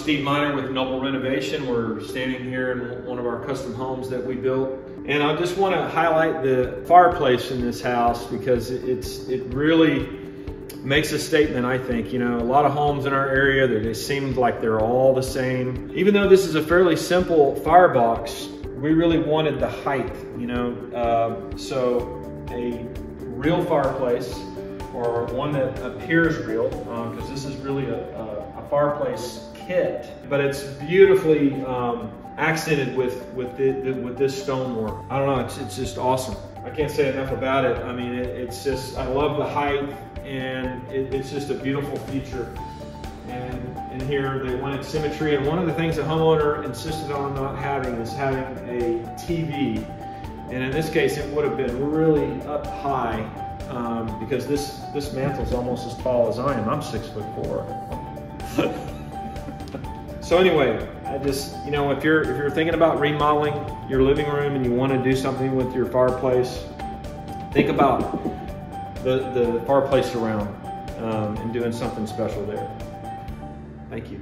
Steve Miner with Noble Renovation. We're standing here in one of our custom homes that we built. And I just want to highlight the fireplace in this house because it really makes a statement, I think. You know, a lot of homes in our area, they seem like they're all the same. Even though this is a fairly simple firebox, we really wanted the height, you know. So a real fireplace, or one that appears real, because this is really a fireplace kit, but it's beautifully accented with this stonework. I don't know, it's just awesome. I can't say enough about it. I mean, it's just, I love the height, and it's just a beautiful feature. And in here, they wanted symmetry, and one of the things the homeowner insisted on not having is having a TV. And in this case, it would have been really up high, because this mantle's almost as tall as I am. I'm 6'4". So anyway, I just, you know, if you're thinking about remodeling your living room and you want to do something with your fireplace, think about the fireplace surround and doing something special there. Thank you.